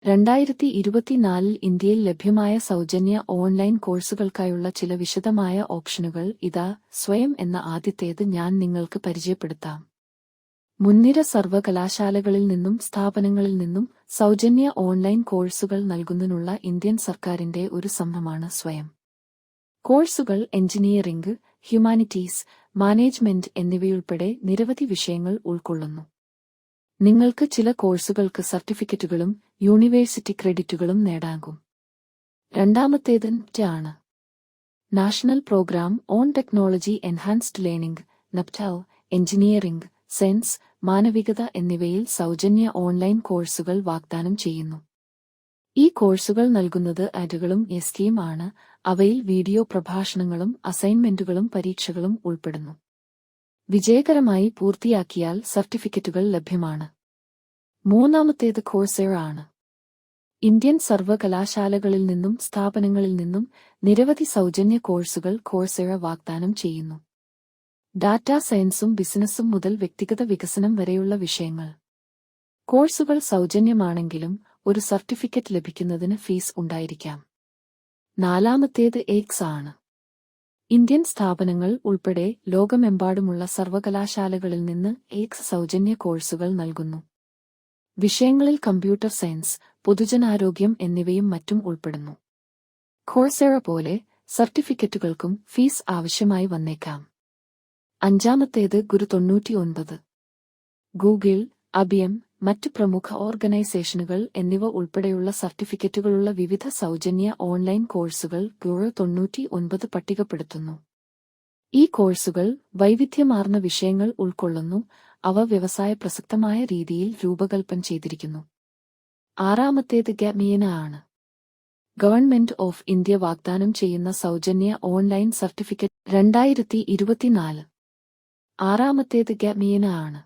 2024 ഇന്ത്യയിൽ ലഭ്യമായ സൗജന്യ ഓൺലൈൻ കോഴ്സുകൾക്കായുള്ള ചില വിശദമായ ഓപ്ഷനുകൾ ഇതാ. സ്വയം എന്ന ആദ്യത്തേത് ഞാൻ നിങ്ങൾക്ക് പരിചയപ്പെടുത്താം. മുൻനിര സർവകലാശാലകളിൽ നിന്നും സ്ഥാപനങ്ങളിൽ നിന്നും സൗജന്യ ഓൺലൈൻ കോഴ്സുകൾ നൽകുന്നതിനുള്ള ഇന്ത്യൻ സർക്കാരിന്റെ ഒരു സംരംഭമാണ് സ്വയം. കോഴ്സുകൾ എഞ്ചിനീയറിംഗ്, ഹ്യൂമാനിറ്റീസ്, മാനേജ്മെന്റ് എന്നിവയുൾപ്പെടെ നിരവധി വിഷയങ്ങൾ ഉൾക്കൊള്ളുന്നു. നിങ്ങൾക്ക് ചില കോഴ്സുകൾക്ക് സർട്ടിഫിക്കറ്റുകളും യൂണിവേഴ്സിറ്റി ക്രെഡിറ്റുകളും നേടാനാകും. രണ്ടാമത്തേത് ആണ് national programme on technology enhanced learning (NPTEL). Engineering, science, മാനവികത എന്നിവയിൽ സൗജന്യ ഓൺലൈൻ കോഴ്സുകൾ വാഗ്ദാനം ചെയ്യുന്നു. ഈ കോഴ്സുകൾ നൽകുന്നത് ആറ്റുകളും എസ്കെയും ആണ്. അവയിൽ വീഡിയോ പ്രഭാഷണങ്ങളും അസൈൻമെന്റുകളും പരീക്ഷകളും ഉൾപ്പെടുന്നു. വിജയകരമായി പൂർത്തിയാക്കിയാൽ സർട്ടിഫിക്കറ്റുകൾ ലഭ്യമാണ്. മൂന്നാമത്തേത് കോഴ്സെറ ആണ്. ഇന്ത്യൻ സർവകലാശാലകളിൽ നിന്നും സ്ഥാപനങ്ങളിൽ നിന്നും നിരവധി സൗജന്യ കോഴ്സുകൾ കോഴ്സെറ വാഗ്ദാനം ചെയ്യുന്നു. ഡാറ്റാ സയൻസും ബിസിനസ്സും മുതൽ വ്യക്തിഗത വികസനം വരെയുള്ള വിഷയങ്ങൾ. കോഴ്സുകൾ സൗജന്യമാണെങ്കിലും ഒരു സർട്ടിഫിക്കറ്റ് ലഭിക്കുന്നതിന് ഫീസ് ഉണ്ടായിരിക്കാം. നാലാമത്തേത് എക്സ് ആണ്. ഇന്ത്യൻ സ്ഥാപനങ്ങൾ ഉൾപ്പെടെ ലോകമെമ്പാടുമുള്ള സർവകലാശാലകളിൽ നിന്ന് എക്സ് സൗജന്യ കോഴ്സുകൾ നൽകുന്നു. വിഷയങ്ങളിൽ കമ്പ്യൂട്ടർ സയൻസ്, പൊതുജനാരോഗ്യം എന്നിവയും മറ്റും ഉൾപ്പെടുന്നു. കോഴ്സെറ പോലെ സർട്ടിഫിക്കറ്റുകൾക്കും ഫീസ് ആവശ്യമായി വന്നേക്കാം. അഞ്ചാമത്തേത് ഗുരു 99. ഗൂഗിൾ, IBM, മറ്റ് പ്രമുഖ ഓർഗനൈസേഷനുകൾ എന്നിവ ഉൾപ്പെടെയുള്ള സർട്ടിഫിക്കറ്റുകളുള്ള വിവിധ സൗജന്യ ഓൺലൈൻ കോഴ്സുകൾ ഗുരു 99 പട്ടികപ്പെടുത്തുന്നു. ഈ കോഴ്സുകൾ വൈവിധ്യമാർന്ന വിഷയങ്ങൾ ഉൾക്കൊള്ളുന്നു. അവ വ്യവസായ പ്രസക്തമായ രീതിയിൽ രൂപകൽപ്പന ചെയ്തിരിക്കുന്നു. ആറാമത്തേത് ഗമീന ആണ്. ഗവൺമെന്റ് ഓഫ് ഇന്ത്യ വാഗ്ദാനം ചെയ്യുന്ന സൗജന്യ ഓൺലൈൻ സർട്ടിഫിക്കറ്റ് 2024. ആറാമത്തേത് ഗമീന ആണ്.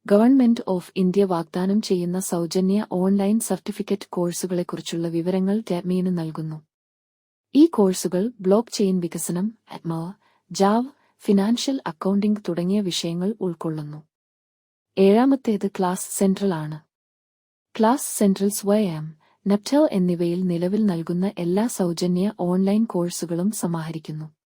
ഗവൺമെന്റ് ഓഫ് ഇന്ത്യ വാഗ്ദാനം ചെയ്യുന്ന സൗജന്യ ഓൺലൈൻ സർട്ടിഫിക്കറ്റ് കോഴ്സുകളെക്കുറിച്ചുള്ള വിവരങ്ങൾ ഗമീന നൽകുന്നു. ഈ കോഴ്സുകൾ ബ്ലോക്ക് ചെയിൻ വികസനം, ജാവ, ഫിനാൻഷ്യൽ അക്കൗണ്ടിംഗ് തുടങ്ങിയ വിഷയങ്ങൾ ഉൾക്കൊള്ളുന്നു. ഏഴാമത്തേത് ക്ലാസ് സെൻട്രൽ ആണ്. ക്ലാസ് സെൻട്രൽ സ്വയം, NPTEL എന്നിവയിൽ നിലവിൽ നൽകുന്ന എല്ലാ സൗജന്യ ഓൺലൈൻ കോഴ്സുകളും സമാഹരിക്കുന്നു.